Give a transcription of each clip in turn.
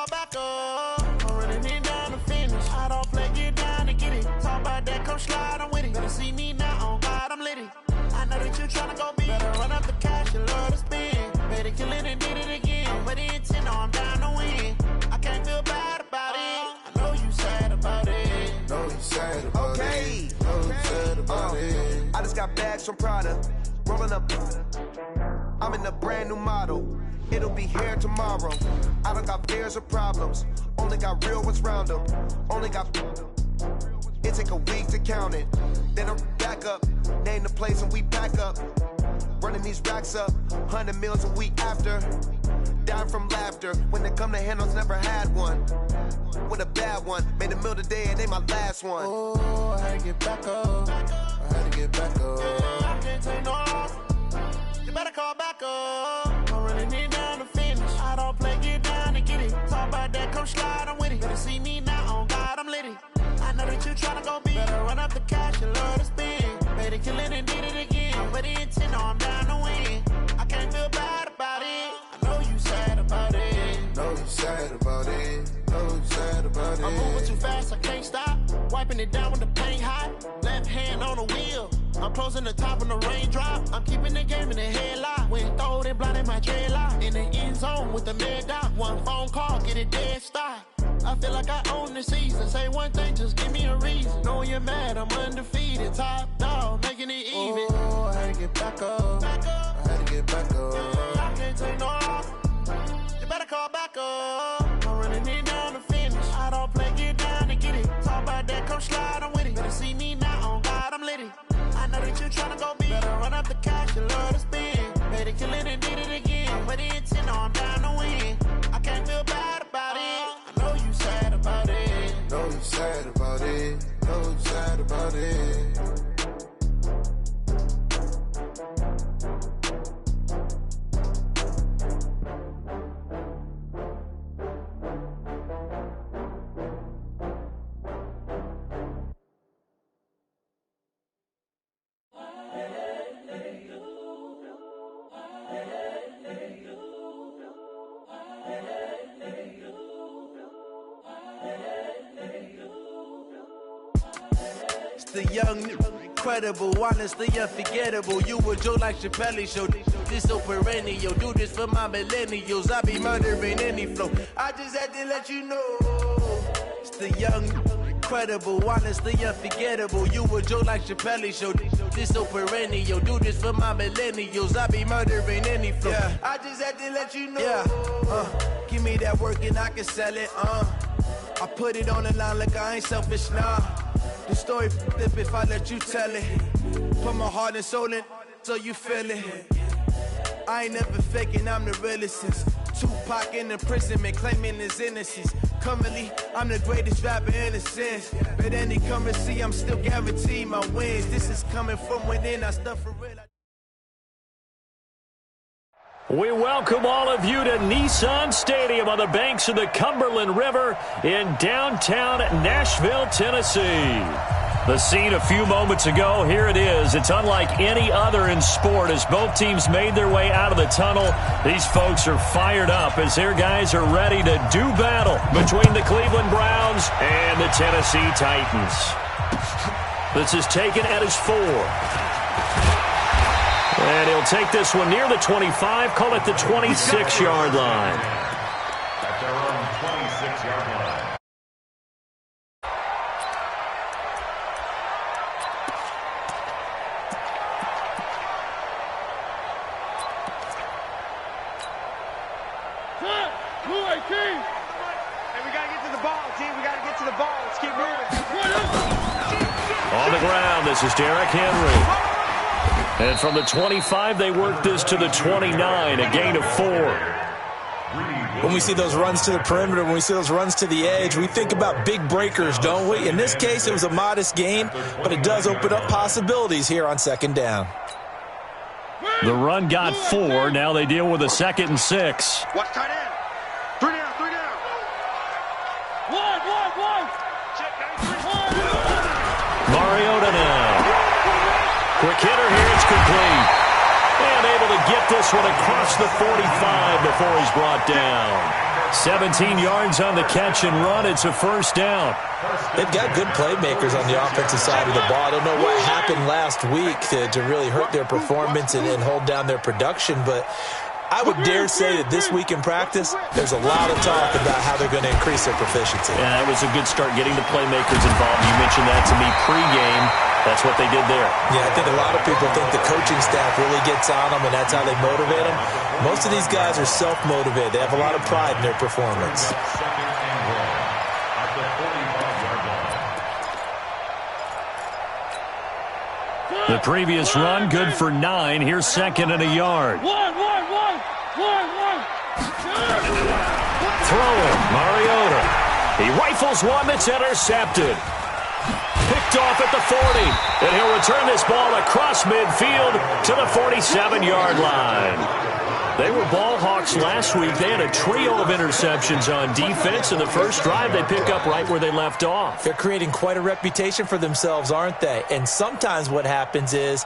call back up. I'm running it down to finish. I don't play, get down to get it. Talk about that, come slide, I'm with it. Better see me now, on God, I'm litty. I know that you tryna go big. Better run up the cash, you love to spend. Better kill it and did it again. But the intent, no, I'm down to win. I can't feel bad about it. I know you sad about it. Know you sad about it. Know you sad about it. I just got bags from Prada. Rolling up. I'm in a brand new model. It'll be here tomorrow. I don't got fears or problems. Only got real ones round them. Only got. It take a week to count it. Then I'm back up. Name the place and we pack up. Running these racks up. 100 meals a week after. Dying from laughter. When it come to handles, never had one. With a bad one. Made a meal today and they my last one. Oh, I had to get back up. I had to get back up. I can't take no loss. You better call back up. I'm running it down to finish. I don't play, get down to get it. Talk about that, come slide, I'm with it. Better see me now, on God, I'm litty. I know that you tryna go big. Better run up the cash, you love to spend. Better kill it and did it again. But the intent, no, I'm down to win. I can't feel bad about it. I know you sad about it. Know you sad about it. Know you sad about it. I'm moving too fast, I can't stop. Wiping it down with the paint hot. Left hand on the wheel. I'm closing the top on the raindrop. I'm keeping the game in the headlock. When throwed and blinded my dreadlock. In the end zone with the mad dot. One phone call, get it dead stop. I feel like I own the season. Say one thing, just give me a reason. Knowing you're mad, I'm undefeated. Top dog, making it even. Oh, I had to get back up. I had to get back up. I can't take no loss. You better call back up. I'm running it down to finish. I don't play, get down to get it. Talk about that, come slide, I'm with it. Better see me now, on God, I'm litty. I know that you tryna go big. Better run up the cash, you love to spend. Better kill it and did it again. But the intent, no, I'm down to win. I can't feel bad about it. I know you sad about it. Know you sad about it. Know you sad about it. The young, incredible, honestly unforgettable. You a Joe like Chappelle show. This so perennial. Do this for my millennials. I be murdering any flow. I just had to let you know. It's the young, incredible, honestly unforgettable. You a Joe like Chappelle show. This so perennial. Do this for my millennials. I be murdering any flow. Yeah. I just had to let you know. Yeah. Give me that work and I can sell it. I put it on the line like I ain't selfish, nah. The story flip if I let you tell it. Put my heart and soul in so you feel it. I ain't never faking, I'm the realest since Tupac in imprisonment, claiming his innocence. Currently, I'm the greatest rapper in a sense. But any currency, I'm still guaranteed my wins. This is coming from within, I stuff for real. We welcome all of you to Nissan Stadium on the banks of the Cumberland River in downtown Nashville, Tennessee. The scene a few moments ago, here it is. It's unlike any other in sport as both teams made their way out of the tunnel. These folks are fired up as their guys are ready to do battle between the Cleveland Browns and the Tennessee Titans. This is taken at his 4. And he'll take this one near the 25, call it the 26-yard line. At their own 26-yard line. Blue 18. Hey, we got to get to the ball, team. We got to get to the ball. Let's keep moving. On the ground, this is Derrick Henry. And from the 25, they work this to the 29, a gain of 4. When we see those runs to the perimeter, when we see those runs to the edge, we think about big breakers, don't we? In this case, it was a modest gain, but it does open up possibilities here on second down. The run got 4. Now they deal with a 2nd and 6. Watch tight end. 3 down, 3 down. One. Check, Mariota now. Quick hitter here, it's complete. And able to get this one across the 45 before he's brought down. 17 yards on the catch and run. It's a first down. They've got good playmakers on the offensive side of the ball. I don't know what happened last week to really hurt their performance and hold down their production, but I would dare say that this week in practice, there's a lot of talk about how they're going to increase their proficiency. Yeah, that was a good start getting the playmakers involved. You mentioned that to me pregame. That's what they did there. Yeah, I think a lot of people think the coaching staff really gets on them, and that's how they motivate them. Most of these guys are self-motivated. They have a lot of pride in their performance. The previous run, good for 9. Here's second and a yard. Throwing, Mariota. He rifles one that's intercepted. Picked off at the 40. And he'll return this ball across midfield to the 47-yard line. They were ball hawks last week. They had a trio of interceptions on defense. In the first drive, they pick up right where they left off. They're creating quite a reputation for themselves, aren't they? And sometimes what happens is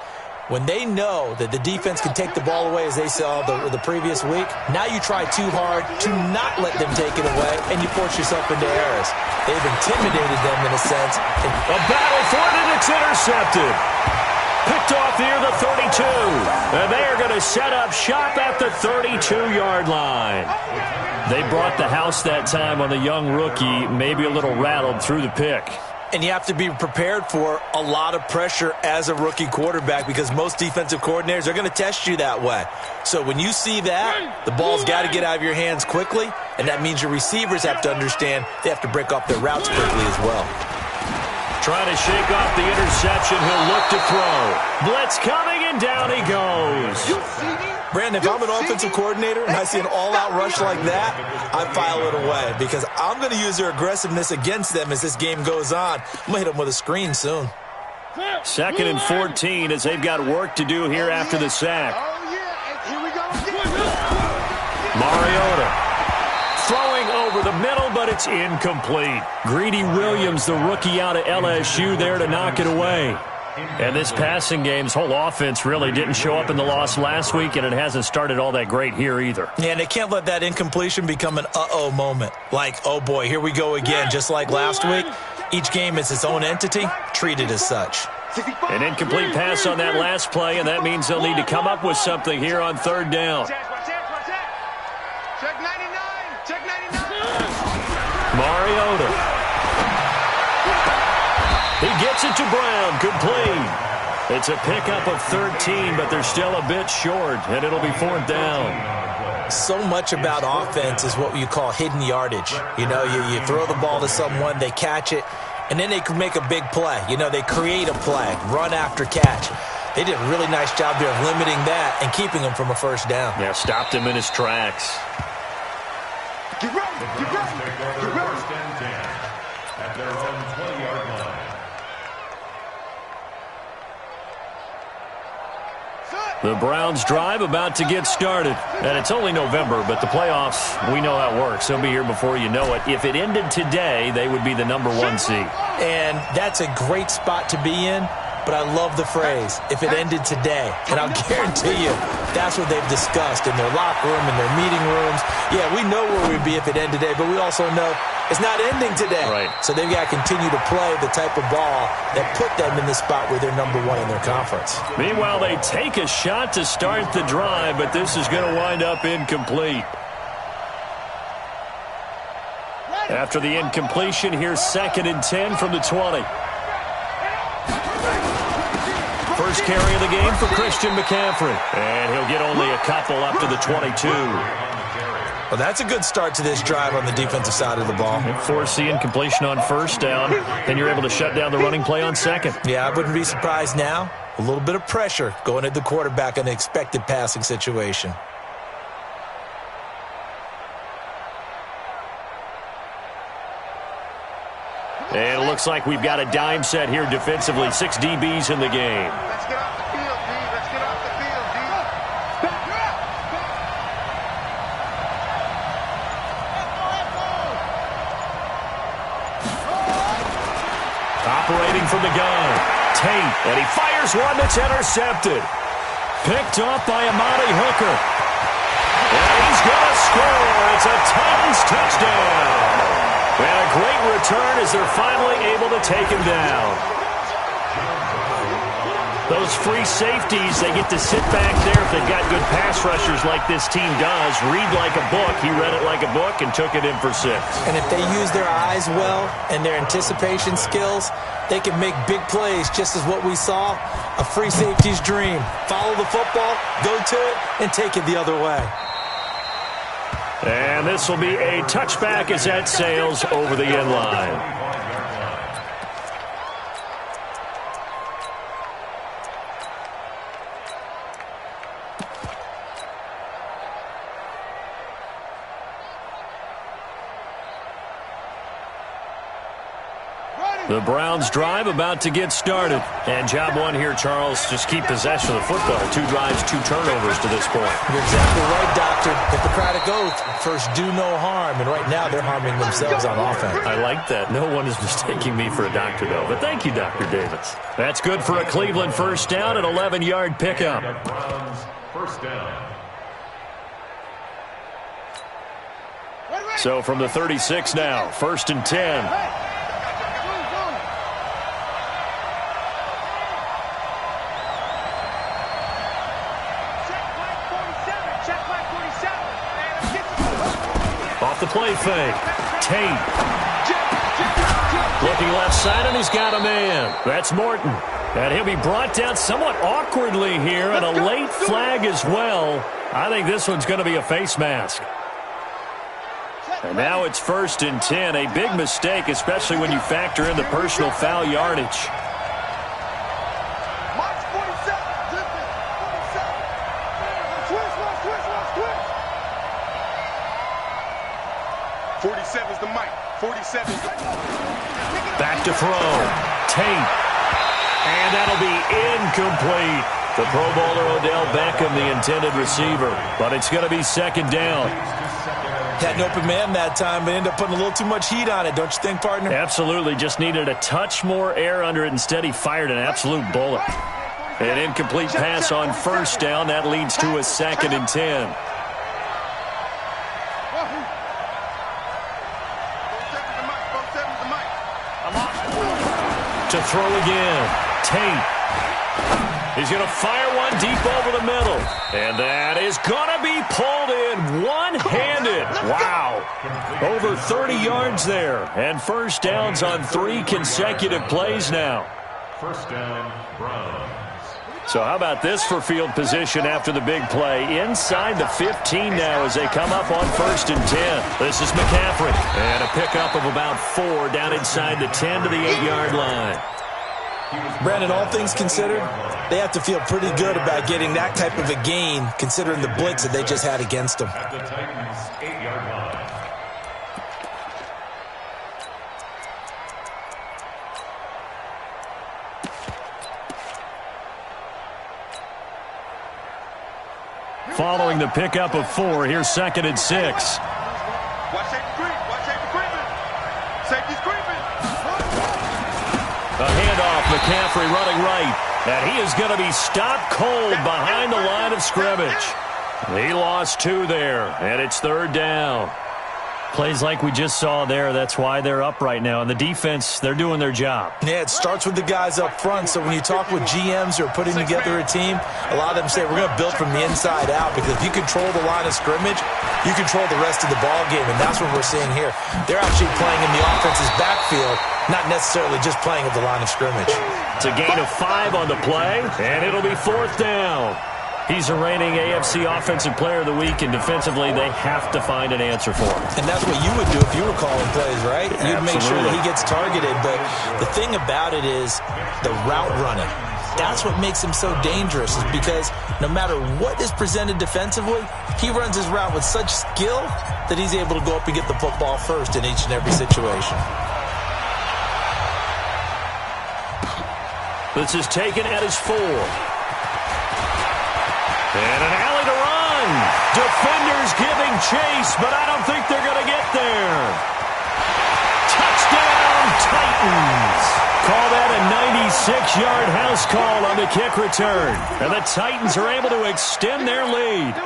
when they know that the defense can take the ball away, as they saw the previous week, now you try too hard to not let them take it away, and you force yourself into errors. They've intimidated them in a sense. A battle for it, and it's intercepted. Picked off near the 32. And they are going to set up shop at the 32-yard line. They brought the house that time on the young rookie, maybe a little rattled through the pick. And you have to be prepared for a lot of pressure as a rookie quarterback because most defensive coordinators are going to test you that way. So when you see that, the ball's got to get out of your hands quickly, and that means your receivers have to understand they have to break off their routes quickly as well. Trying to shake off the interception. He'll look to throw. Blitz coming, and down he goes. Brandon, if I'm an offensive coordinator and I see an all-out rush like that, I file it away because I'm going to use their aggressiveness against them as this game goes on. I'm going to hit them with a screen soon. Second and 14 as they've got work to do here after the sack. Here we go. Mariota. Throwing over the middle, but it's incomplete. Greedy Williams, the rookie out of LSU, there to knock it away. And this passing game's whole offense really didn't show up in the loss last week, and it hasn't started all that great here either. Yeah, and they can't let that incompletion become an uh-oh moment. Like, oh boy, here we go again. Just like last week, each game is its own entity, treated as such. An incomplete pass on that last play, and that means they'll need to come up with something here on third down. Check 99. Check 99. Mariota. He gets it to Brown. Complete. It's a pickup of 13, but they're still a bit short, and it'll be fourth down. So much about offense is what you call hidden yardage. You know, you throw the ball to someone, they catch it, and then they can make a big play. You know, they create a play, run after catch. They did a really nice job there of limiting that and keeping him from a first down. Yeah, stopped him in his tracks. Get ready. Get ready. Get ready. First and 10 at their own 20-yard line. The Browns drive about to get started. And it's only November, but the playoffs, we know how it works. They'll be here before you know it. If it ended today, they would be the #1 seed. And that's a great spot to be in. But I love the phrase, if it ended today. And I'll guarantee you, that's what they've discussed in their locker room, in their meeting rooms. Yeah, we know where we'd be if it ended today, but we also know it's not ending today. Right. So they've got to continue to play the type of ball that put them in the spot where they're #1 in their conference. Meanwhile, they take a shot to start the drive, but this is going to wind up incomplete. After the incompletion, here's second and 10 from the 20. First carry of the game for Christian McCaffrey. And he'll get only a couple up to the 22. Well, that's a good start to this drive on the defensive side of the ball. Force the incompletion on first down, and you're able to shut down the running play on second. Yeah, I wouldn't be surprised now. A little bit of pressure going at the quarterback in an expected passing situation. And it looks like we've got a dime set here defensively. 6 DBs in the game. Let's get off the field, D. Let's get off the field, D. Operating from the gun. Tate, and he fires one that's intercepted. Picked off by Amari Hooker. And he's going to score. It's a Titans touchdown. And a great return as they're finally able to take him down. Those free safeties, they get to sit back there if they've got good pass rushers like this team does. Read like a book. He read it like a book and took it in for 6. And if they use their eyes well and their anticipation skills, they can make big plays, just as what we saw, a free safety's dream. Follow the football, go to it, and take it the other way. And this will be a touchback as that sails over the end line. The Browns drive about to get started. And job one here, Charles, just keep possession of the football. 2 drives, 2 turnovers to this point. You're exactly right, Doctor. Hippocratic oath, first do no harm. And right now they're harming themselves on offense. I like that. No one is mistaking me for a doctor, though. But thank you, Dr. Davis. That's good for a Cleveland first down, an 11-yard pickup. Browns first down. So from the 36 now, 1st and 10. Off the play fake. Tate. Looking left side, and he's got a man. That's Morton. And he'll be brought down somewhat awkwardly here, and a late flag as well. I think this one's going to be a face mask. And now it's 1st and 10. A big mistake, especially when you factor in the personal foul yardage. 47's the mic. 47's the back to throw. Tate. And that'll be incomplete. The Pro Bowler Odell Beckham, the intended receiver. But it's going to be 2nd down. Had an open man that time, but ended up putting a little too much heat on it, don't you think, partner? Absolutely. Just needed a touch more air under it. Instead, he fired an absolute bullet. An incomplete pass on 1st down. That leads to a 2nd and 10. To throw again. Tate. He's going to fire one deep over the middle. And that is going to be pulled in one-handed. Wow. Over 30 yards there. And 1st downs on 3 consecutive plays now. 1st down, Browns. So how about this for field position after the big play? Inside the 15 now as they come up on 1st and 10. This is McCaffrey. And a pickup of about 4 down inside the 10 to the 8-yard line. Brandon, all things considered, they have to feel pretty good about getting that type of a gain considering the blitz that they just had against them. At the Titans' 8-yard line. Following the pickup of 4, here's 2nd and 6. Watch safety creep. Watch safety creeping. Safety's creeping. A handoff, McCaffrey running right. And he is going to be stopped cold behind the line of scrimmage. He lost 2 there, and it's 3rd down. Plays like we just saw there, that's why they're up right now. And the defense, they're doing their job. Yeah, it starts with the guys up front. So when you talk with GMs who are putting together a team, a lot of them say we're going to build from the inside out, because if you control the line of scrimmage, you control the rest of the ball game, and that's what we're seeing here. They're actually playing in the offense's backfield, not necessarily just playing at the line of scrimmage. It's a gain of 5 on the play, and it'll be 4th down. He's a reigning AFC Offensive Player of the Week, and defensively, they have to find an answer for him. And that's what you would do if you were calling plays, right? You'd make sure that he gets targeted. But the thing about it is the route running. That's what makes him so dangerous, is because no matter what is presented defensively, he runs his route with such skill that he's able to go up and get the football first in each and every situation. This is taken at his 4. And an alley to run. Defenders giving chase, but I don't think they're going to get there. Touchdown, Titans. Call that a 96-yard house call on the kick return. And the Titans are able to extend their lead.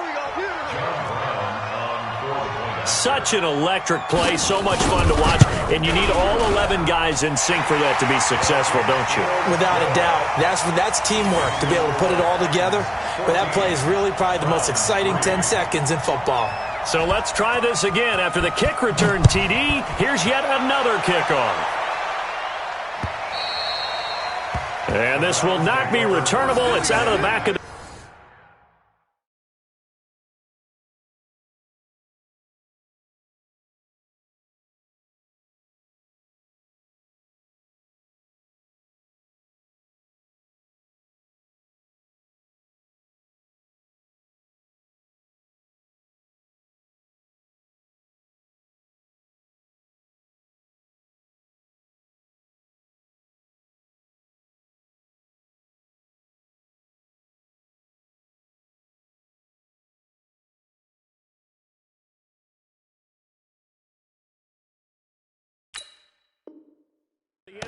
such an electric play, so much fun to watch, and you need all 11 guys in sync for that to be successful, don't you? Without a doubt. That's teamwork to be able to put it all together. But that play is really probably the most exciting 10 seconds in football. So let's try this again. After the kick return TD, here's yet another kickoff. And this will not be returnable. It's out of the back of the...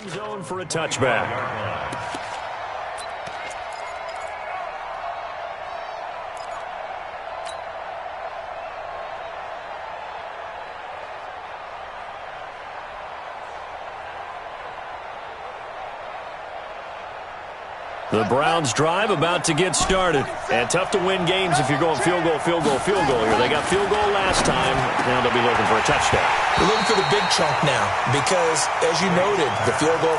end zone for a touchback. The Browns drive about to get started. And tough to win games if you're going field goal here. They got field goal last time. Now they'll be looking for a touchdown. They're looking for the big chunk now because, as you noted, the field goal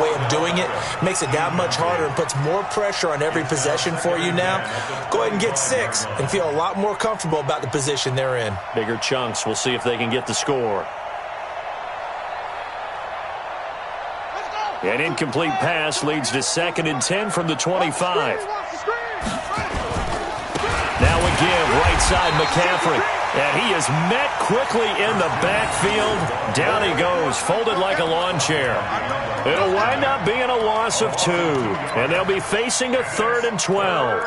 way of doing it makes it that much harder and puts more pressure on every possession for you now. Go ahead and get 6 and feel a lot more comfortable about the position they're in. Bigger chunks. We'll see if they can get the score. An incomplete pass leads to 2nd and 10 from the 25. Now again, right side McCaffrey. And he is met quickly in the backfield. Down he goes, folded like a lawn chair. It'll wind up being a loss of 2. And they'll be facing a 3rd and 12.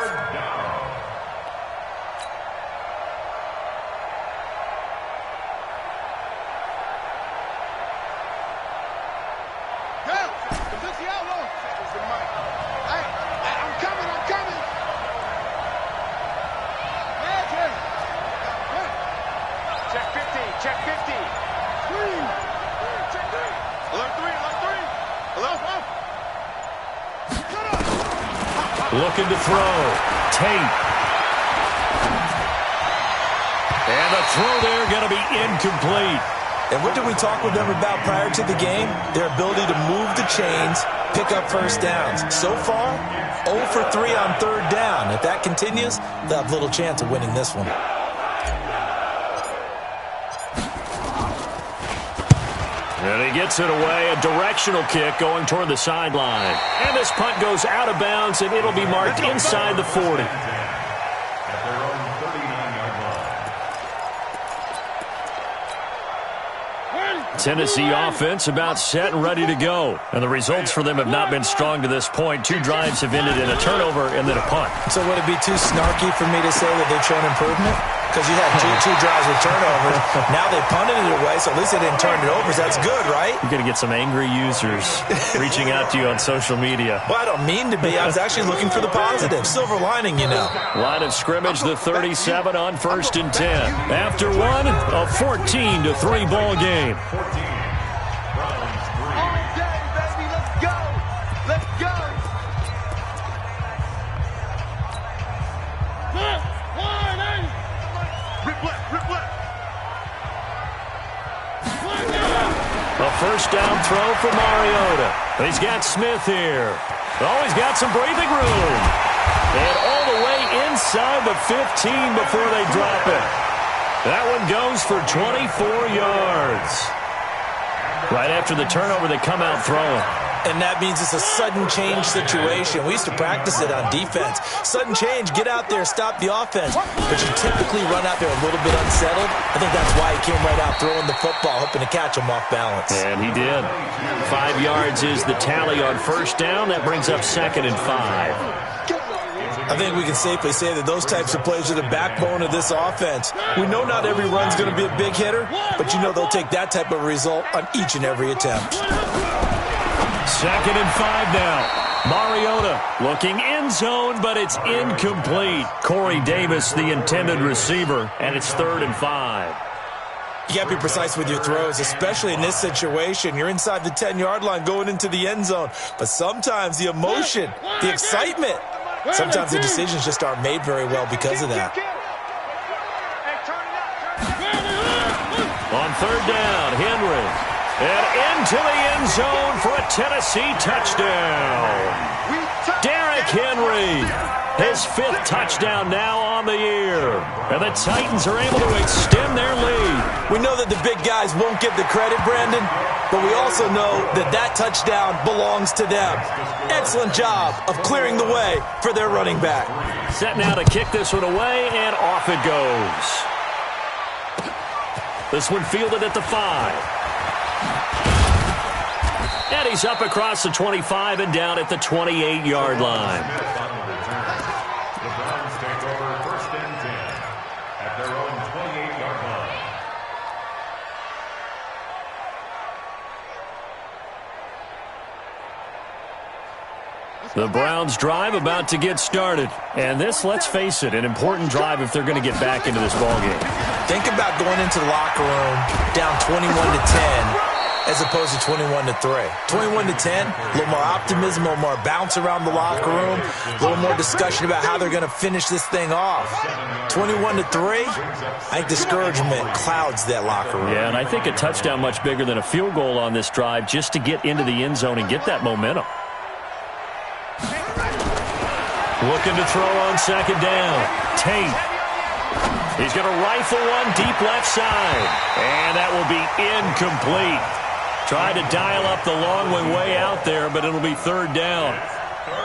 Looking to throw. Tate. And the throw there going to be incomplete. And what did we talk with them about prior to the game? Their ability to move the chains, pick up first downs. So far, 0 for 3 on 3rd down. If that continues, they'll have little chance of winning this one. And he gets it away, a directional kick going toward the sideline. And this punt goes out of bounds, and it'll be marked inside the 40. Tennessee offense about set and ready to go. And the results for them have not been strong to this point. 2 drives have ended in a turnover and then a punt. So would it be too snarky for me to say that they've shown improvement? Because you had 2 drives with turnovers. Now they punted it away, so at least they didn't turn it over. So that's good, right? You're going to get some angry users reaching out to you on social media. Well, I don't mean to be. I was actually looking for the positive. Silver lining, you know. Line of scrimmage, the 37 on 1st and 10. After one, a 14-3 ball game. A first down throw for Mariota. He's got Smith here. Oh, he's got some breathing room. And all the way inside the 15 before they drop it. That one goes for 24 yards. Right after the turnover, they come out throwing. And that means it's a sudden change situation. We used to practice it on defense. Sudden change, get out there, stop the offense. But you typically run out there a little bit unsettled. I think that's why he came right out throwing the football, hoping to catch him off balance. And he did. 5 yards is the tally on first down. That brings up 2nd and 5. I think we can safely say that those types of plays are the backbone of this offense. We know not every run's going to be a big hitter, but you know they'll take that type of result on each and every attempt. 2nd and 5 now. Mariota looking end zone, but it's incomplete. Corey Davis, the intended receiver, and it's 3rd and 5. You got to be precise with your throws, especially in this situation. You're inside the 10-yard line going into the end zone. But sometimes the emotion, the excitement, sometimes the decisions just aren't made very well because of that. On 3rd down, Henry. And into the end zone for a Tennessee touchdown. Derrick Henry, his 5th touchdown now on the year. And the Titans are able to extend their lead. We know that the big guys won't get the credit, Brandon, but we also know that that touchdown belongs to them. Excellent job of clearing the way for their running back. Set now to kick this one away, and off it goes. This one fielded at the 5. And he's up across the 25 and down at the 28-yard line. The Browns take over 1st and 10 at their own 28-yard line. The Browns drive about to get started. And this, let's face it, an important drive if they're going to get back into this ballgame. Think about going into the locker room down 21-10 as opposed to 21-3. 21-10, a little more optimism, a little more bounce around the locker room, a little more discussion about how they're going to finish this thing off. 21-3, I think discouragement clouds that locker room. Yeah, and I think a touchdown much bigger than a field goal on this drive just to get into the end zone and get that momentum. Looking to throw on 2nd down. Tate. He's going to rifle one deep left side. And that will be incomplete. Tried to dial up the long way out there, but it'll be 3rd down.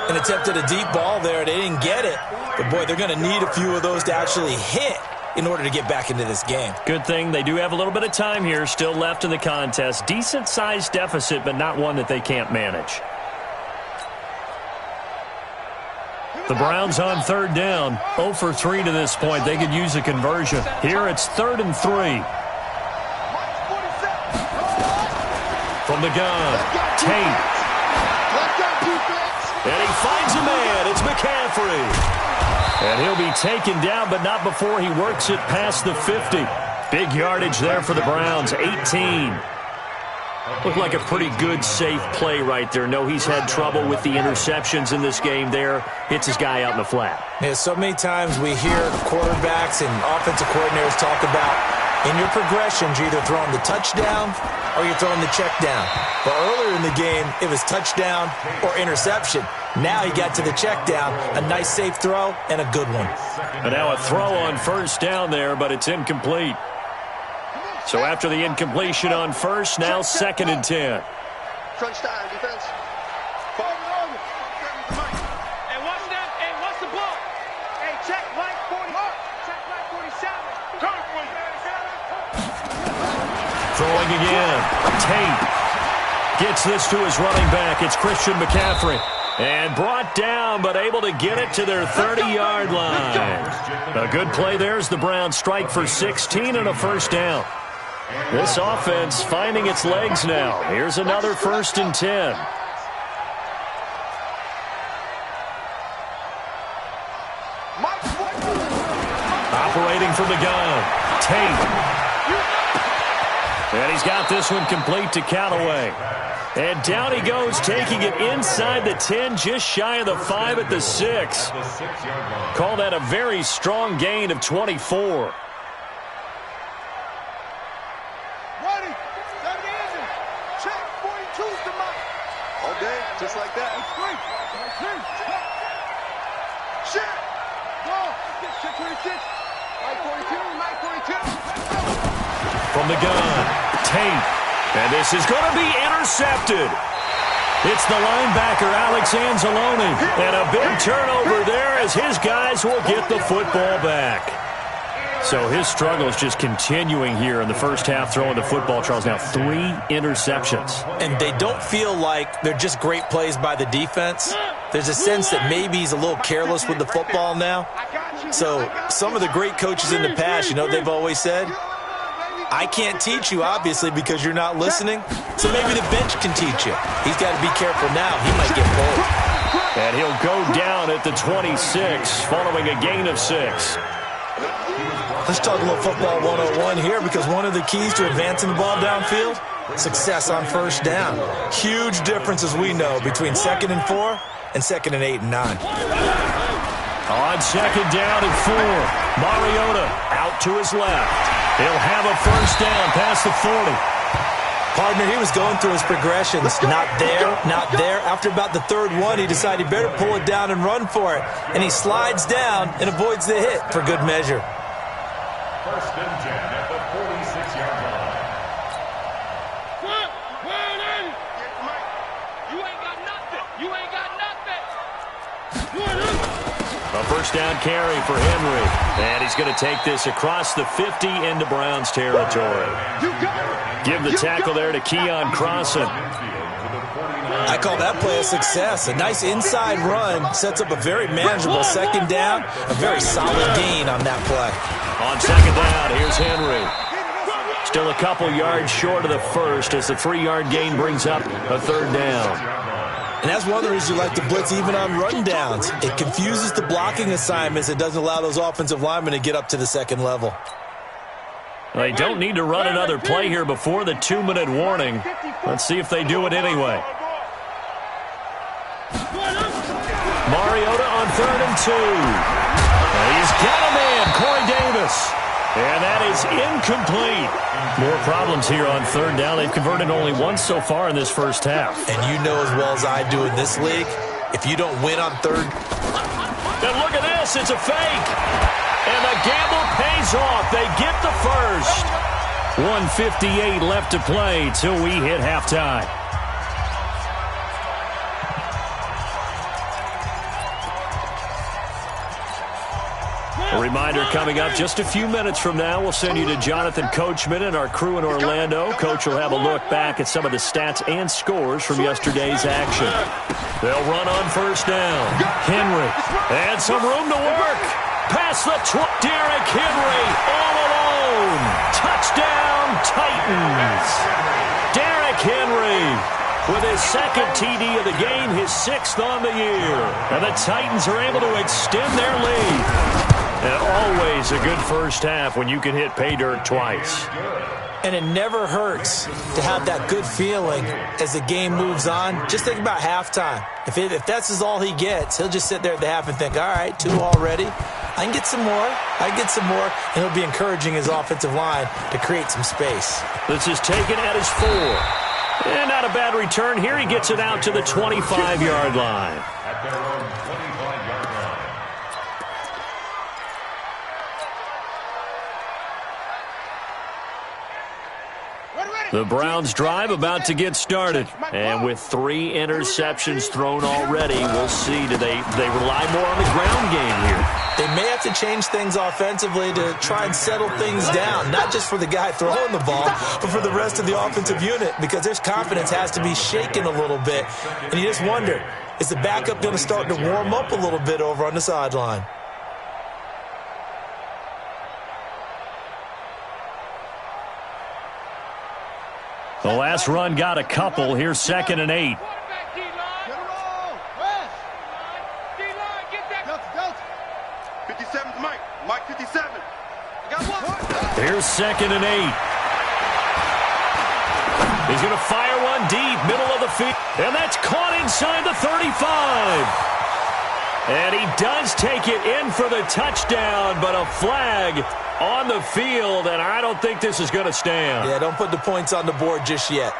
An attempt at a deep ball there. They didn't get it. But, boy, they're going to need a few of those to actually hit in order to get back into this game. Good thing they do have a little bit of time here still left in the contest. Decent-sized deficit, but not one that they can't manage. The Browns on 3rd down. 0 for 3 to this point. They could use a conversion. Here it's 3rd and 3. From the gun, Tate. And he finds a man. It's McCaffrey. And he'll be taken down, but not before he works it past the 50. Big yardage there for the Browns, 18. Looked like a pretty good, safe play right there. No, he's had trouble with the interceptions in this game there. Hits his guy out in the flat. Yeah, so many times we hear quarterbacks and offensive coordinators talk about in your progressions, you're either throwing the touchdown or you're throwing the check down. But earlier in the game, it was touchdown or interception. Now he got to the check down, a nice safe throw and a good one. And now a throw on 1st down there, but it's incomplete. So after the incompletion on 1st, now 2nd and 10. Crunch time, defense. And what's that? And what's the ball? Hey, check blank 40. Check blank 47. Throwing again. Tate gets this to his running back. It's Christian McCaffrey. And brought down, but able to get it to their 30-yard line. A good play there as the Browns strike for 16 and a 1st down. This offense finding its legs now. Here's another 1st and 10. Operating from the gun, Tate. And he's got this one complete to Callaway. And down he goes, taking it inside the 10, just shy of the 5 at the 6. Call that a very strong gain of 24. Just like that. From the gun, Tate. And this is going to be intercepted. It's the linebacker, Alex Anzalone. And a big turnover there as his guys will get the football back. So his struggle is just continuing here in the first half, throwing the football, Charles. Now 3 interceptions. And they don't feel like they're just great plays by the defense. There's a sense that maybe he's a little careless with the football now. So some of the great coaches in the past, you know what they've always said? I can't teach you, obviously, because you're not listening. So maybe the bench can teach you. He's got to be careful now. He might get pulled. And he'll go down at the 26 following a gain of 6. Let's talk a little football 101 here, because one of the keys to advancing the ball downfield, success on first down. Huge difference, as we know, between 2nd and 4 and 2nd and 8 and 9. On 2nd down and 4, Mariota out to his left. He'll have a first down past the 40. Partner, he was going through his progressions. Not there, not there. After about the 3rd one, he decided he better pull it down and run for it. And he slides down and avoids the hit for good measure. 1st and 10 at the 46-yard line. You ain't got nothing. You ain't got nothing. A first down carry for Henry. And he's going to take this across the 50 into Browns territory. Give the tackle there to Keon Crossan. I call that play a success. A nice inside run sets up a very manageable 2nd down. A very solid gain on that play. On 2nd down, here's Henry. Still a couple yards short of the first as the 3-yard gain brings up a 3rd down. And that's one of the reasons you like to blitz even on run downs. It confuses the blocking assignments. It doesn't allow those offensive linemen to get up to the 2nd level. They don't need to run another play here before the 2-minute warning. Let's see if they do it anyway. Mariota on 3rd and 2. He's got a man, Corey Davis. And that is incomplete. More problems here on 3rd down. They've converted only once so far in this first half. And you know as well as I do in this league, if you don't win on 3rd. And look at this, it's a fake. And the gamble pays off. They get the first. 1:58 left to play till we hit halftime. A reminder coming up just a few minutes from now. We'll send you to Jonathan Coachman and our crew in Orlando. Coach will have a look back at some of the stats and scores from yesterday's action. They'll run on first down. Henry. And some room to work. Past the Derrick Henry all alone. Touchdown, Titans. Derrick Henry with his 2nd TD of the game, his 6th on the year. And the Titans are able to extend their lead. And always a good first half when you can hit pay dirt twice. And it never hurts to have that good feeling as the game moves on. Just think about halftime. If that's all he gets, he'll just sit there at the half and think, all right, 2 already. I can get some more. I can get some more. And he'll be encouraging his offensive line to create some space. This is taken at his 4. And not a bad return here. He gets it out to the 25-yard line. At their own 25-yard line. The Browns drive about to get started. And with 3 interceptions thrown already, we'll see. Do they rely more on the ground game here? They may have to change things offensively to try and settle things down, not just for the guy throwing the ball, but for the rest of the offensive unit, because their confidence has to be shaken a little bit. And you just wonder, is the backup going to start to warm up a little bit over on the sideline? The last run got a couple. Here's 2nd and 8. Here's 2nd and 8. He's going to fire one deep, middle of the field. And that's caught inside the 35. And he does take it in for the touchdown, but a flag on the field, and I don't think this is going to stand. Yeah, don't put the points on the board just yet.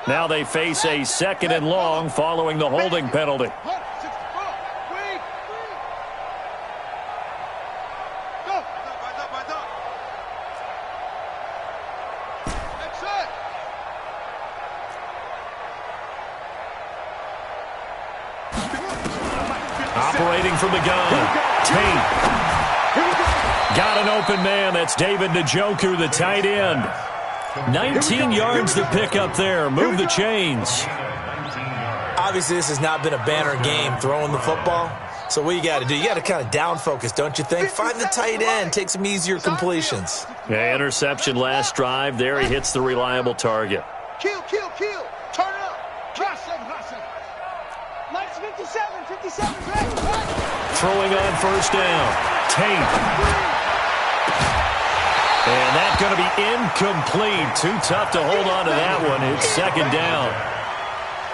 Now they face a 2nd and long following the holding penalty. Operating from the gun. Tate. Got an open man. That's David Njoku, the tight end. 19 yards to pick up there. Move the chains. Obviously, this has not been a banner game throwing the football. So what you got to do, you got to kind of down focus, don't you think? Find the tight end, take some easier completions. Yeah, interception last drive. There he hits the reliable target. Kill. Turn up. Hot seven. Lights 57. Throwing on first down. Tate. And that's going to be incomplete. Too tough to hold on to that one. It's second down.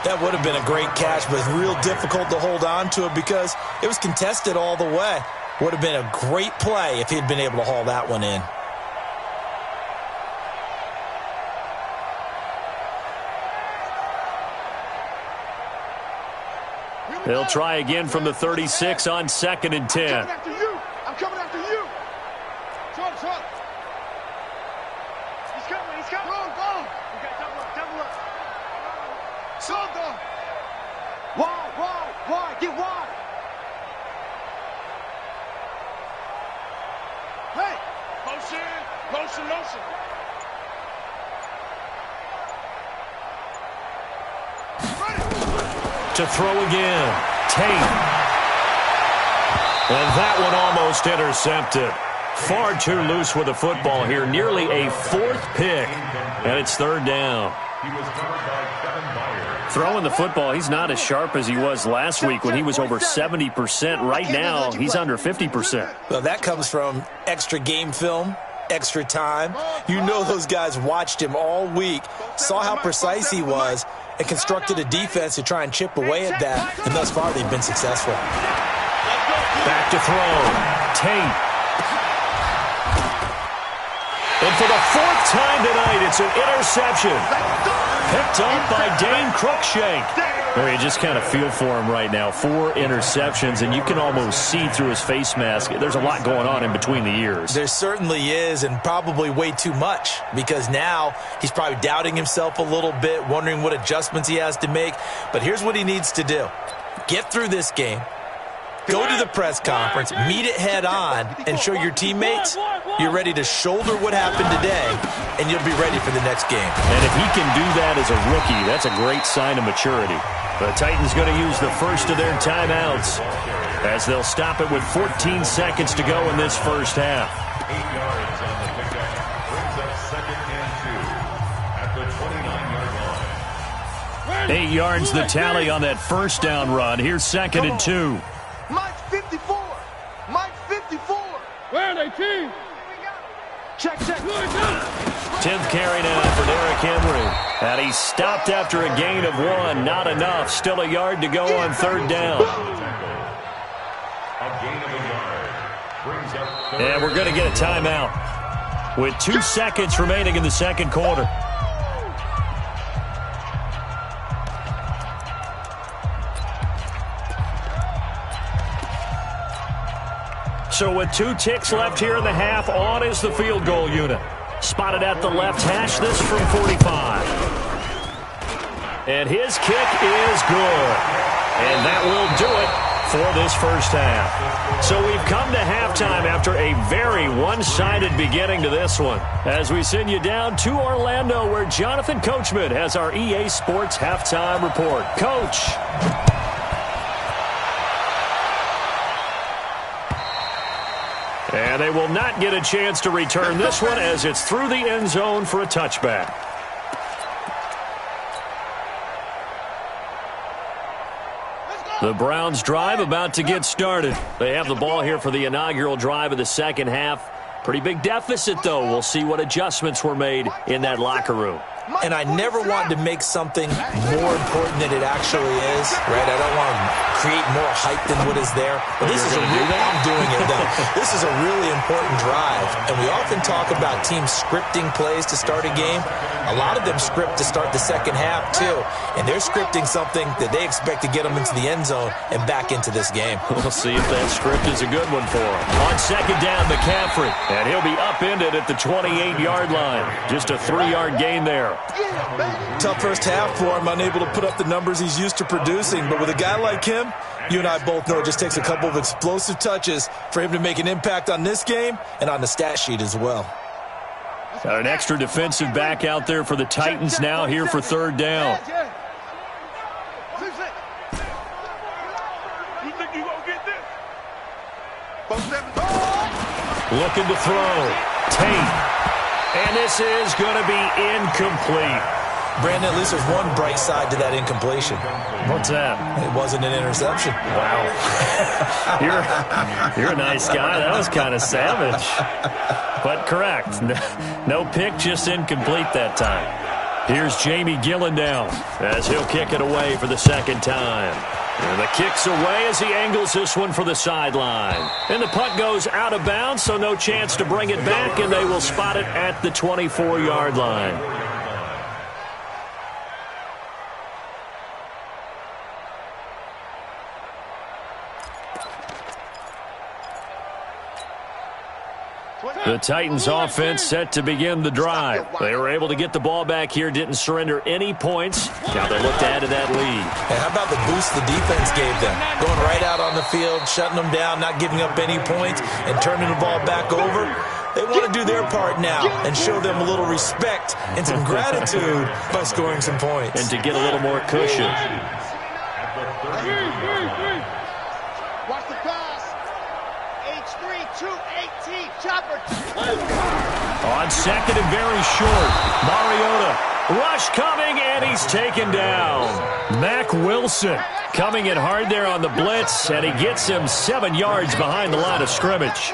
That would have been a great catch, but real difficult to hold on to it because it was contested all the way. Would have been a great play if he'd been able to haul that one in. They'll try again from the 36 on 2nd and 10. I'm coming after you. Trump. He's coming. Go. We got double up. Soto. Wide. Get wide. Hey. Motion. To throw again. Tate. And that one almost intercepted. Far too loose with the football here. Nearly a 4th pick. And it's 3rd down. Throwing the football, he's not as sharp as he was last week when he was over 70%. Right now, he's under 50%. Well, that comes from extra game film, extra time. You know those guys watched him all week, saw how precise he was, and constructed a defense to try and chip away at that. And thus far, they've been successful. Back to throw. Tate. And for the 4th time tonight, it's an interception. Picked up by Dane Cruikshank. There, you just kind of feel for him right now. 4 interceptions, and you can almost see through his face mask. There's a lot going on in between the ears. There certainly is, and probably way too much, because now he's probably doubting himself a little bit, wondering what adjustments he has to make. But here's what he needs to do. Get through this game. Go to the press conference, meet it head on, and show your teammates you're ready to shoulder what happened today, and you'll be ready for the next game. And if he can do that as a rookie, that's a great sign of maturity. The Titans going to use the first of their timeouts as they'll stop it with 14 seconds to go in this first half. 8 yards on the pickup. Brings up 2nd and 2 at the 29-yard line. 8 yards the tally on that first down run. Here's 2nd and 2. Mike 54. Where are they, team? Check. 10th carry now for Derrick Henry. And he stopped after a gain of 1. Not enough. Still a yard to go on 3rd down. A gain of a yard. Brings up 3rd. And we're going to get a timeout with 2 seconds remaining in the 2nd quarter. So with 2 ticks left here in the half, on is the field goal unit. Spotted at the left hash, this from 45. And his kick is good. And that will do it for this first half. So we've come to halftime after a very one-sided beginning to this one. As we send you down to Orlando, where Jonathan Coachman has our EA Sports halftime report. Coach. And they will not get a chance to return this one as it's through the end zone for a touchback. The Browns drive about to get started. They have the ball here for the inaugural drive of the second half. Pretty big deficit, though. We'll see what adjustments were made in that locker room. And I never wanted to make something more important than it actually is, right? I don't want to create more hype than what is there. But this is a really, I'm doing it though. This is a really important drive. And we often talk about teams scripting plays to start a game. A lot of them script to start the second half too. And they're scripting something that they expect to get them into the end zone and back into this game. We'll see if that script is a good one for them. On second down, McCaffrey. And he'll be upended at the 28-yard line. Just a 3-yard gain there. Tough first half for him, unable to put up the numbers he's used to producing. But with a guy like him, you and I both know it just takes a couple of explosive touches for him to make an impact on this game and on the stat sheet as well. Got an extra defensive back out there for the Titans now here for third down. You think you gonna get this? Looking to throw. Tate. And this is going to be incomplete. Brandon, at least there's one bright side to that incompletion. What's that? It wasn't an interception. Wow. You're a nice guy. That was kind of savage. But correct. No pick, just incomplete that time. Here's Jamie Gillendown as he'll kick it away for the second time. And the kick's away as he angles this one for the sideline. And the punt goes out of bounds, so no chance to bring it back, and they will spot it at the 24-yard line. The Titans offense set to begin the drive. They were able to get the ball back here, didn't surrender any points. Now they look to add to that lead. And how about the boost the defense gave them? Going right out on the field, shutting them down, not giving up any points, and turning the ball back over. They want to do their part now and show them a little respect and some gratitude by scoring some points. And to get a little more cushion. Watch the pass. H3, 218, chopper. On second and very short, Mariota. Rush coming, and he's taken down. Mack Wilson coming in hard there on the blitz, and he gets him 7 yards behind the line of scrimmage.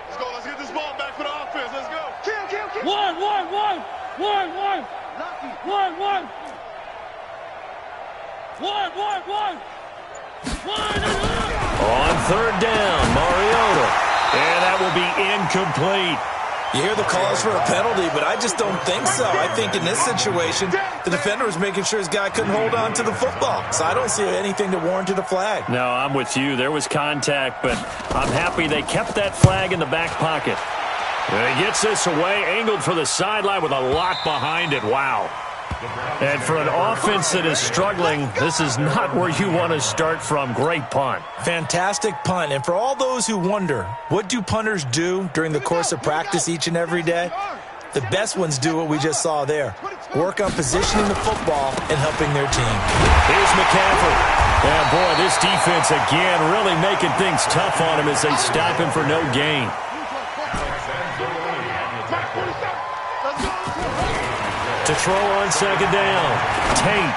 Let's go. Let's get this ball back for the offense. Let's go. Kill. One. On third down, Mariota. And that will be incomplete. You hear the calls for a penalty, but I just don't think so. I think in this situation, the defender was making sure his guy couldn't hold on to the football. So I don't see anything to warrant a flag. No, I'm with you. There was contact, but I'm happy they kept that flag in the back pocket. And he gets this away, angled for the sideline with a lot behind it. Wow. And for an offense that is struggling, this is not where you want to start from. Great punt. Fantastic punt. And for all those who wonder, what do punters do during the course of practice each and every day? The best ones do what we just saw there. Work on positioning the football and helping their team. Here's McCaffrey. And boy, this defense again really making things tough on him as they stop him for no gain. To throw on second down, Tate.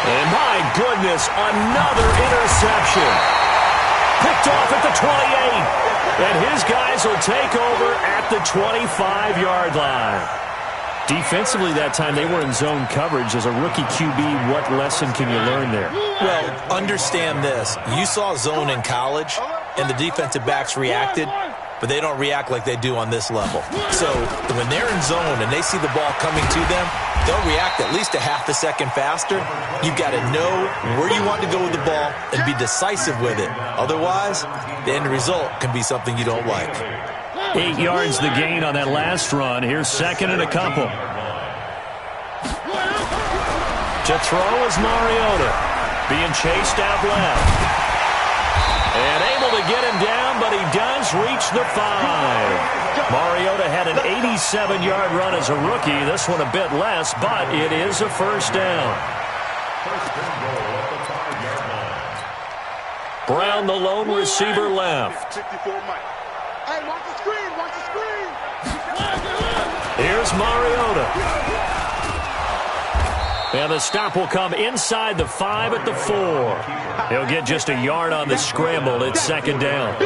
And my goodness, another interception. Picked off at the 28. And his guys will take over at the 25-yard line. Defensively that time, they were in zone coverage. As a rookie QB, what lesson can you learn there? Well, understand this. You saw zone in college, and the defensive backs reacted, but they don't react like they do on this level. So when they're in zone and they see the ball coming to them, they'll react at least a half a second faster. You've got to know where you want to go with the ball and be decisive with it. Otherwise, the end result can be something you don't like. 8 yards the gain on that last run. Here's second and a couple. To throw is Mariota. Being chased out left. And able to get him down, but he does reach the 5. Mariota had an 87-yard run as a rookie. This one a bit less, but it is a first down. Brown, the lone receiver, left. Hey, watch the screen. Here's Mariota. And the stop will come inside the 5 at the 4. He'll get just a yard on the scramble. It's second down.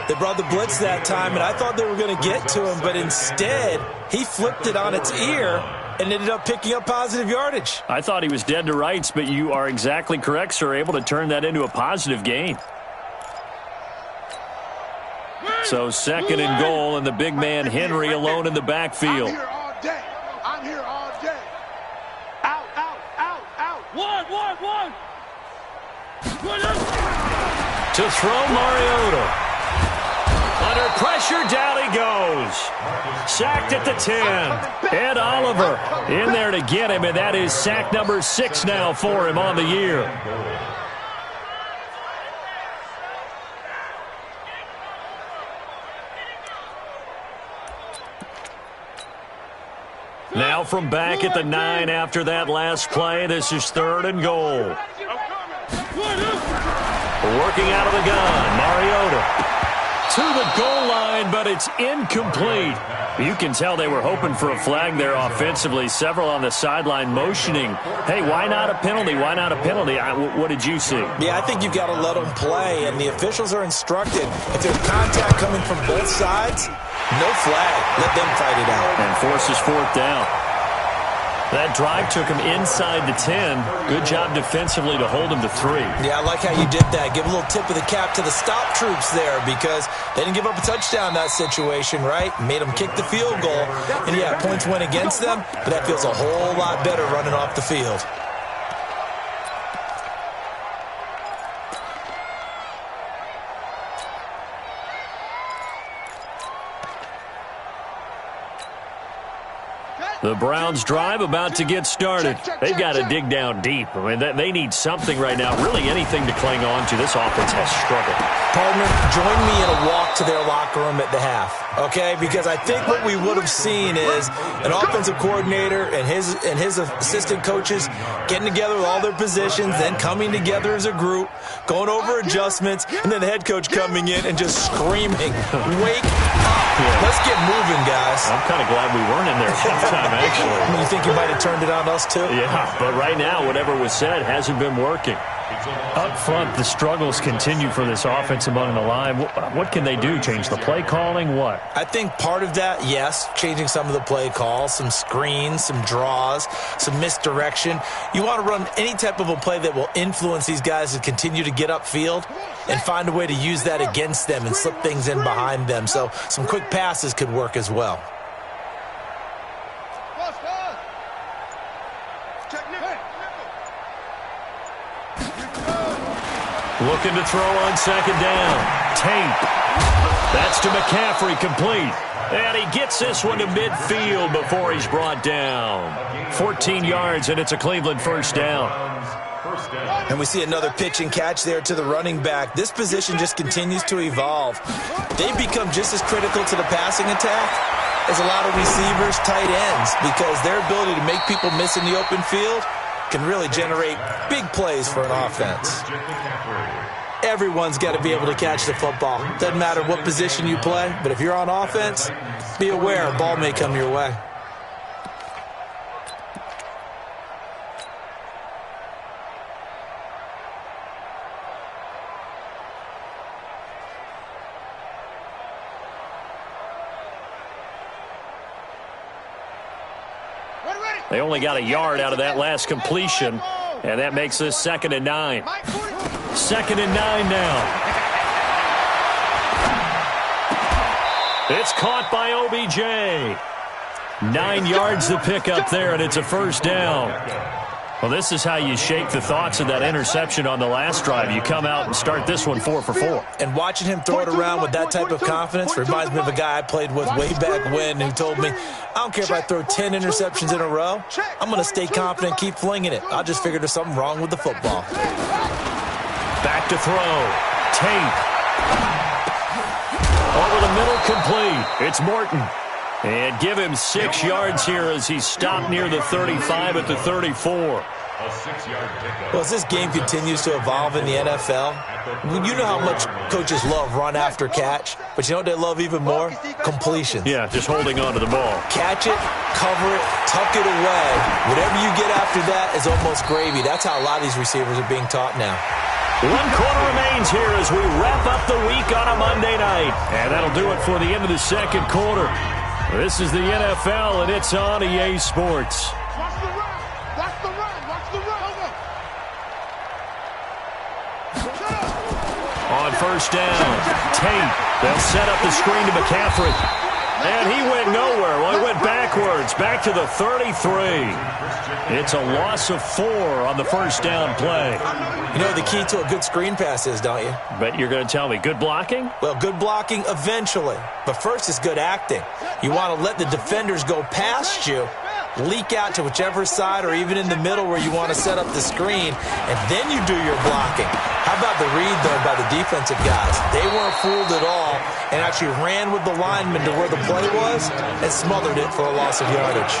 They brought the blitz that time, and I thought they were going to get to him, but instead, he flipped it on its ear and ended up picking up positive yardage. I thought he was dead to rights, but you are exactly correct, sir. Able to turn that into a positive gain. So second and goal, and the big man Henry alone in the backfield. I'm here all day. Out. One. To throw Mariota. Under pressure, down he goes. Sacked at the 10. Ed Oliver in there to get him, and that is sack number 6 now for him on the year. Now from back at the 9 after that last play, this is 3rd and goal. Working out of the gun, Mariota. To the goal line, but it's incomplete. You can tell they were hoping for a flag there offensively. Several on the sideline motioning, hey, why not a penalty? Why not a penalty? What did you see? Yeah, I think you've got to let them play, and the officials are instructed. If there's contact coming from both sides, no flag. Let them fight it out. And forces 4th down. That drive took him inside the 10. Good job defensively to hold him to 3. Yeah, I like how you did that. Give a little tip of the cap to the stop troops there because they didn't give up a touchdown in that situation, right? Made them kick the field goal. And, yeah, points went against them, but that feels a whole lot better running off the field. The Browns' drive about to get started. They've got to dig down deep. I mean, they need something right now, really anything to cling on to. This offense has struggled. Partner, join me in a walk to their locker room at the half, okay? Because I think what we would have seen is an offensive coordinator and his assistant coaches getting together with all their positions, then coming together as a group, going over adjustments, and then the head coach coming in and just screaming, wake up. Yeah. Let's get moving, guys. I'm kind of glad we weren't in there at halftime, actually. You think you might have turned it on us, too? Yeah, but right now, whatever was said hasn't been working. Up front, the struggles continue for this offense among the line. What can they do? Change the play calling? What? I think part of that, yes, changing some of the play calls, some screens, some draws, some misdirection. You want to run any type of a play that will influence these guys to continue to get upfield and find a way to use that against them and slip things in behind them. So some quick passes could work as well. Looking to throw on 2nd down. Tate. That's to McCaffrey, complete. And he gets this one to midfield before he's brought down. 14 yards, and it's a Cleveland 1st down. And we see another pitch and catch there to the running back. This position just continues to evolve. They've become just as critical to the passing attack as a lot of receivers, tight ends, because their ability to make people miss in the open field can really generate big plays for an offense. Everyone's got to be able to catch the football. Doesn't matter what position you play, but if you're on offense, be aware a ball may come your way. They only got a yard out of that last completion, and that makes this 2nd and 9. 2nd and 9 now. It's caught by OBJ. 9 yards to pick up there, and it's a 1st down. Well, this is how you shake the thoughts of that interception on the last drive. You come out and start this one 4 for 4. And watching him throw it around with that type of confidence reminds me of a guy I played with way back when who told me, I don't care if I throw 10 interceptions in a row. I'm going to stay confident, keep flinging it. I just figured there's something wrong with the football. Back to throw. Tate. Over the middle, complete. It's Morton. And give him 6 yards here as he's stopped near the 35 at the 34. Well, as this game continues to evolve in the NFL, you know how much coaches love run after catch, but you know what they love even more? Completions. Yeah, just holding on to the ball. Catch it, cover it, tuck it away. Whatever you get after that is almost gravy. That's how a lot of these receivers are being taught now. 1 quarter remains here as we wrap up the week on a Monday night. And that'll do it for the end of the 2nd quarter. This is the NFL, and it's on EA Sports. Watch the run. Watch the run. Watch the run. On 1st down, Tate. They'll set up the screen to McCaffrey. And he went nowhere. Well, he went backwards, back to the 33. It's a loss of 4 on the 1st down play. You know what the key to a good screen pass is, don't you? But you're going to tell me, good blocking? Well, good blocking eventually. But first is good acting. You want to let the defenders go past you, leak out to whichever side or even in the middle where you want to set up the screen, and then you do your blocking. How about the read, though, by the defensive guys? They weren't fooled at all and actually ran with the lineman to where the play was and smothered it for a loss of yardage.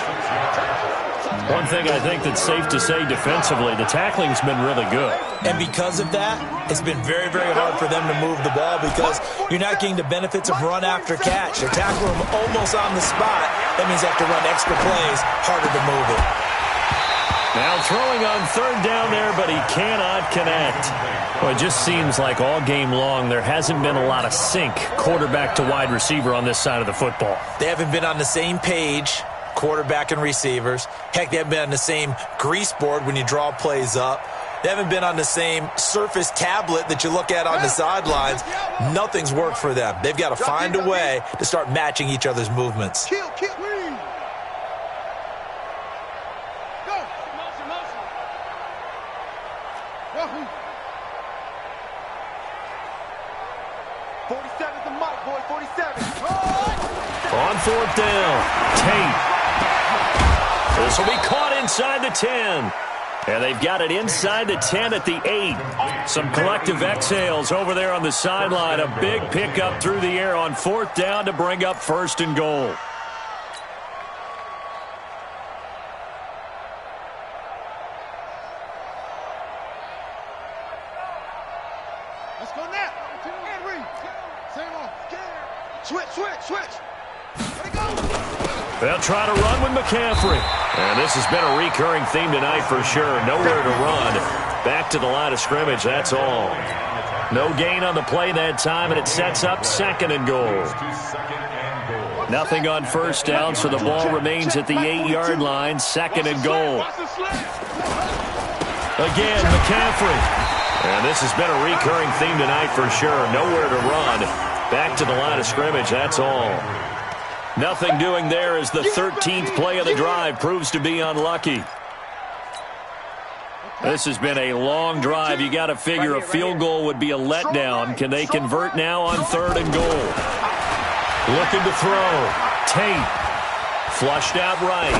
One thing I think that's safe to say defensively, the tackling's been really good. And because of that, it's been very, very hard for them to move the ball because you're not getting the benefits of run after catch. They're tackling them almost on the spot. That means they have to run extra plays, harder to move it. Now throwing on third down there, but he cannot connect. Well, it just seems like all game long there hasn't been a lot of sync quarterback to wide receiver on this side of the football. They haven't been on the same page, quarterback and receivers. Heck, they haven't been on the same grease board when you draw plays up. They haven't been on the same Surface tablet that you look at on the sidelines. Nothing's worked for them. They've got to find a way to start matching each other's movements. Kill. Go. 47's the mic, boy. 47. On fourth down, Tate. This will be caught inside the 10. And they've got it inside the 10 at the 8. Some collective exhales over there on the sideline. A big pickup through the air on fourth down to bring up first and goal. Let's go now. And read. Same on. Switch. Let it go. They'll try to run with McCaffrey. And this has been a recurring theme tonight for sure. Nowhere to run. Back to the line of scrimmage, that's all. No gain on the play that time, and it sets up second and goal. Nothing on first down, so the ball remains at the 8-yard line. Second and goal. Again, McCaffrey. And this has been a recurring theme tonight for sure. Nowhere to run. Back to the line of scrimmage, that's all. Nothing doing there as the 13th play of the drive proves to be unlucky. This has been a long drive. You got to figure a field goal would be a letdown. Can they convert now on third and goal? Looking to throw. Tate. Flushed out right.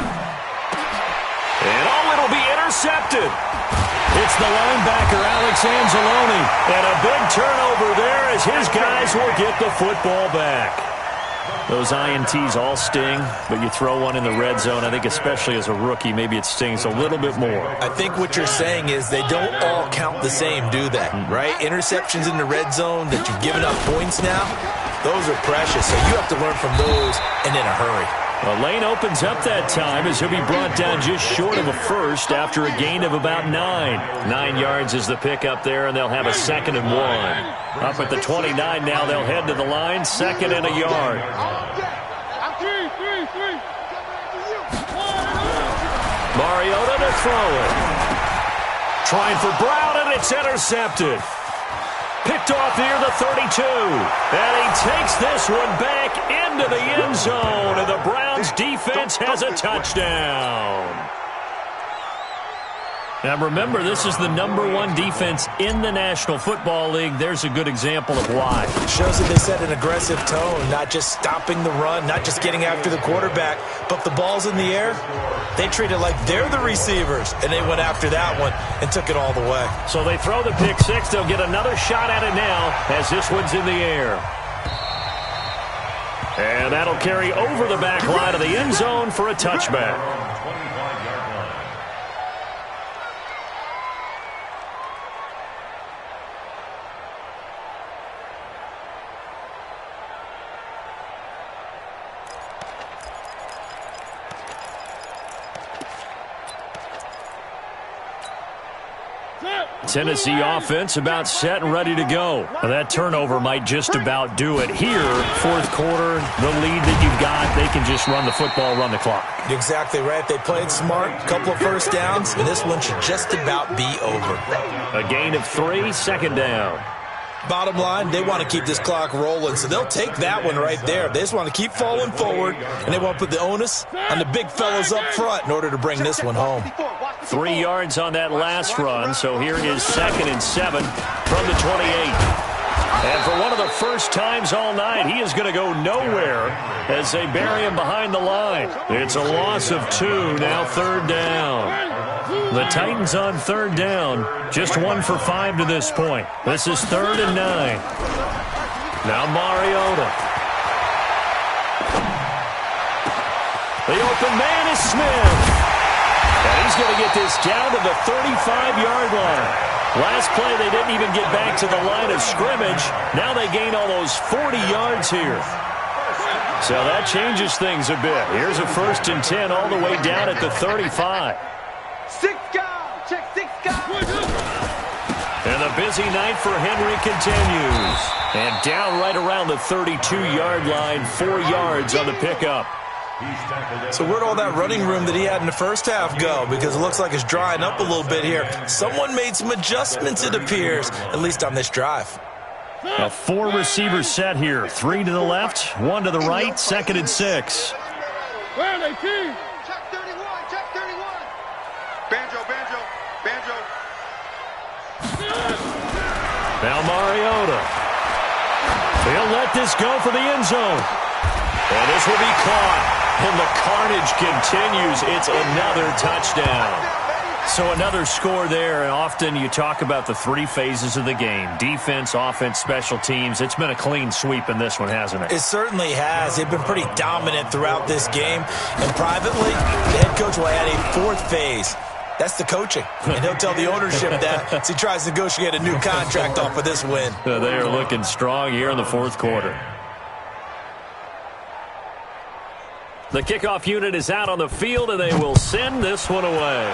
And it'll be intercepted. It's the linebacker, Alex Anzalone. And a big turnover there as his guys will get the football back. Those INTs all sting, but you throw one in the red zone, I think especially as a rookie, maybe it stings a little bit more. I think what you're saying is they don't all count the same, do they? Right? Interceptions in the red zone that you've given up points now, those are precious, so you have to learn from those and in a hurry. Well, lane opens up that time as he'll be brought down just short of a first after a gain of about 9. 9 yards is the pickup there, and they'll have a second and 1. Up at the 29 now, they'll head to the line, second and a yard. Mariota to throw it. Trying for Brown, and it's intercepted. Picked off near the 32. And he takes this one back into the end zone. And the Browns defense has a touchdown. Now remember, this is the #1 defense in the National Football League. There's a good example of why. It shows that they set an aggressive tone, not just stopping the run, not just getting after the quarterback, but the ball's in the air. They treat it like they're the receivers, and they went after that one and took it all the way. So they throw the pick six. They'll get another shot at it now as this one's in the air. And that'll carry over the back line of the end zone for a touchback. Tennessee offense about set and ready to go. Now that turnover might just about do it. Here, fourth quarter, the lead that you've got, they can just run the football, run the clock. Exactly right. They played smart, a couple of first downs, and this one should just about be over. A gain of 3, second down. Bottom line, they want to keep this clock rolling, so they'll take that one right there. They just want to keep falling forward, and they want to put the onus on the big fellas up front in order to bring this one home. 3 yards on that last run, so here is 2nd and 7 from the 28. And for one of the first times all night, he is going to go nowhere as they bury him behind the line. It's a loss of 2, now third down. The Titans on third down, just 1 for 5 to this point. This is 3rd and 9. Now Mariota. The open man is Smith. And he's going to get this down to the 35-yard line. Last play, they didn't even get back to the line of scrimmage. Now they gain almost 40 yards here. So that changes things a bit. Here's a 1st and 10 all the way down at the 35. 6 guys. Check 6 guys. And the busy night for Henry continues. And down right around the 32-yard line, 4 yards on the pickup. So where'd all that running room that he had in the first half go? Because it looks like it's drying up a little bit here. Someone made some adjustments, it appears, at least on this drive. A 4 receiver set here. 3 to the left, 1 to the right, 2nd and 6. Where are they, team? Check 31, check 31. Banjo. Now Mariota. He'll let this go for the end zone. And this will be caught. And the carnage continues. It's another touchdown. So another score there, and often you talk about the 3 phases of the game. Defense, offense, special teams. It's been a clean sweep in this one, hasn't it? It certainly has. They've been pretty dominant throughout this game. And privately, the head coach will add a 4th phase. That's the coaching. And he'll tell the ownership that as he tries to negotiate a new contract off of this win. They are looking strong here in the 4th quarter. The kickoff unit is out on the field, and they will send this one away.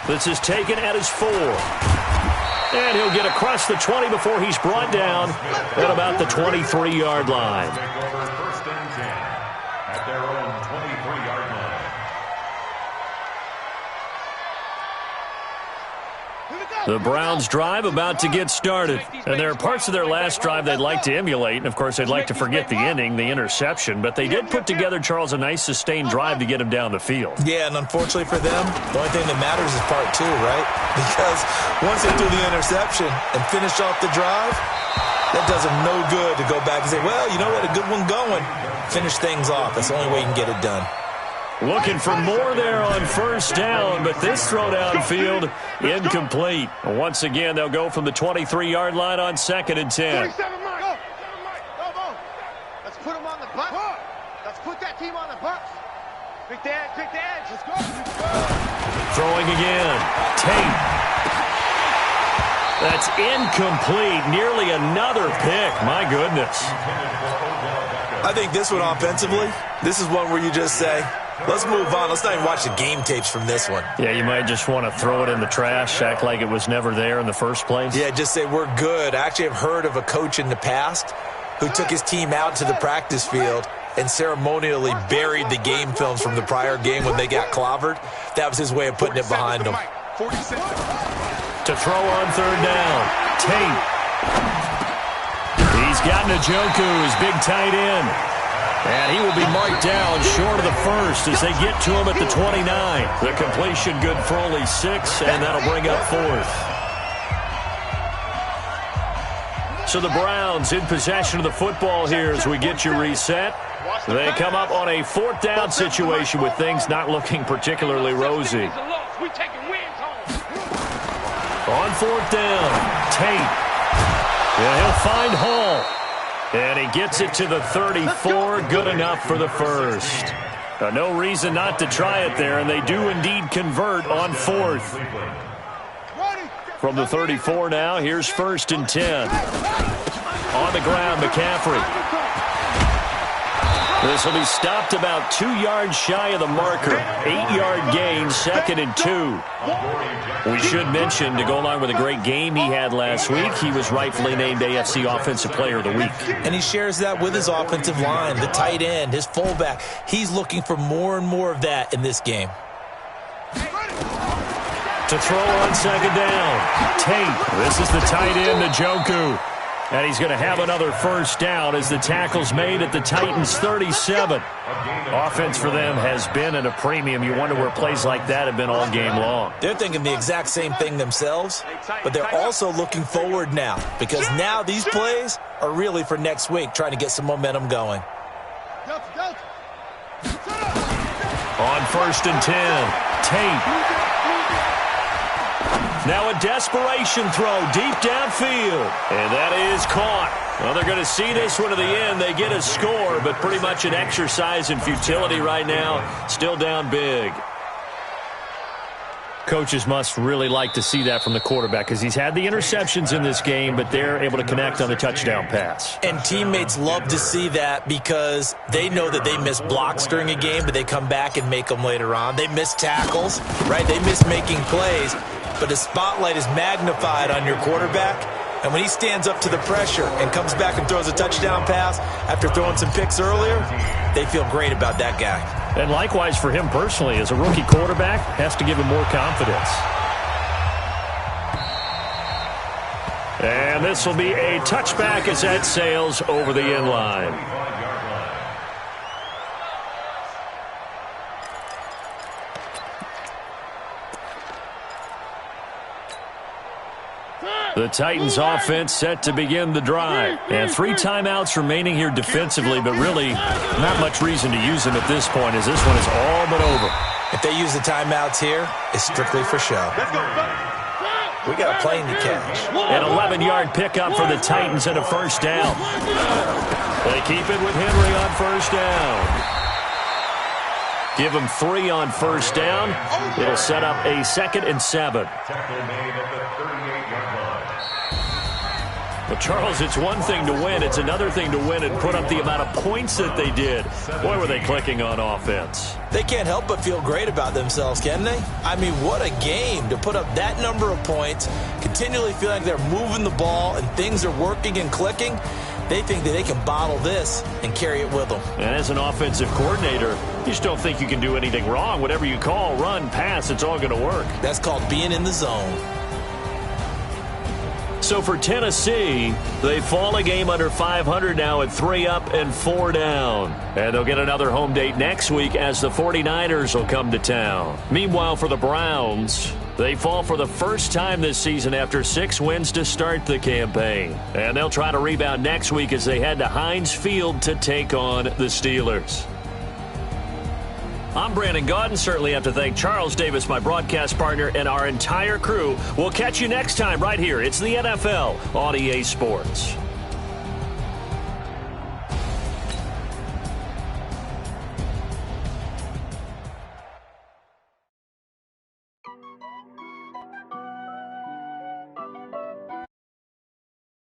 This is taken at his 4. And he'll get across the 20 before he's brought down at about the 23-yard line. First and 10 at their own 23-yard line. The Browns drive about to get started. And there are parts of their last drive they'd like to emulate. And, of course, they'd like to forget the ending, the interception. But they did put together, Charles, a nice sustained drive to get him down the field. Yeah, and unfortunately for them, the only thing that matters is part 2, right? Because once they do the interception and finish off the drive, that does them no good to go back and say, well, you know what, a good one going. Finish things off. That's the only way you can get it done. Looking for more there on first down, but this throw downfield incomplete. Once again, they'll go from the 23-yard line on 2nd and 10. 47 Mike. Go. Let's put them on the bus. Let's put that team on the bus. Pick the edge. Let's go. Throwing again. Tate. That's incomplete. Nearly another pick. My goodness. I think this one offensively, this is one where you just say, let's move on. Let's not even watch the game tapes from this one. Yeah, you might just want to throw it in the trash, act like it was never there in the first place. Yeah, just say we're good. I actually have heard of a coach in the past who took his team out to the practice field and ceremonially buried the game films from the prior game when they got clobbered. That was his way of putting it behind them. To throw on third down, Tate. He's got Junkie, his big tight end. And he will be marked down short of the first as they get to him at the 29. The completion good for only 6, and that'll bring up 4th. So the Browns in possession of the football here as we get you reset. They come up on a 4th down situation with things not looking particularly rosy. On 4th down, Tate. And he'll find Hall. And he gets it to the 34, good enough for the first. No reason not to try it there, and they do indeed convert on 4th. From the 34 now, here's 1st and 10. On the ground, McCaffrey. This will be stopped about 2 yards shy of the marker. 8-yard gain, 2nd and 2. We should mention, to go along with a great game he had last week, he was rightfully named AFC Offensive Player of the Week. And he shares that with his offensive line, the tight end, his fullback. He's looking for more and more of that in this game. To throw on 2nd down, Tate. This is the tight end, Junkie. And he's going to have another first down as the tackle's made at the Titans' 37. Offense for them has been at a premium. You wonder where plays like that have been all game long. They're thinking the exact same thing themselves, but they're also looking forward now because now these plays are really for next week, trying to get some momentum going. On 1st and 10, Tate. Now a desperation throw deep downfield. And that is caught. Well, they're going to see this one to the end. They get a score, but pretty much an exercise in futility right now. Still down big. Coaches must really like to see that from the quarterback because he's had the interceptions in this game, but they're able to connect on the touchdown pass. And teammates love to see that because they know that they miss blocks during a game, but they come back and make them later on. They miss tackles, right? They miss making plays, but the spotlight is magnified on your quarterback. And when he stands up to the pressure and comes back and throws a touchdown pass after throwing some picks earlier, they feel great about that guy. And likewise for him personally, as a rookie quarterback, has to give him more confidence. And this will be a touchback as that sails over the end line. The Titans offense set to begin the drive. And 3 timeouts remaining here defensively, but really not much reason to use them at this point as this one is all but over. If they use the timeouts here, it's strictly for show. We got a plane to catch. An 11-yard pickup for the Titans and a first down. They keep it with Henry on first down. Give them 3 on first down. It'll set up a 2nd and 7. Well, Charles, it's one thing to win. It's another thing to win and put up the amount of points that they did. Boy, were they clicking on offense. They can't help but feel great about themselves, can they? I mean, what a game to put up that number of points, continually feel like they're moving the ball and things are working and clicking. They think that they can bottle this and carry it with them. And as an offensive coordinator, you just don't think you can do anything wrong. Whatever you call, run, pass, it's all going to work. That's called being in the zone. So for Tennessee, they fall a game under 500 now at 3 up and 4 down. And they'll get another home date next week as the 49ers will come to town. Meanwhile, for the Browns, they fall for the first time this season after 6 wins to start the campaign. And they'll try to rebound next week as they head to Heinz Field to take on the Steelers. I'm Brandon Gaudin. Certainly have to thank Charles Davis, my broadcast partner, and our entire crew. We'll catch you next time right here. It's the NFL on EA Sports.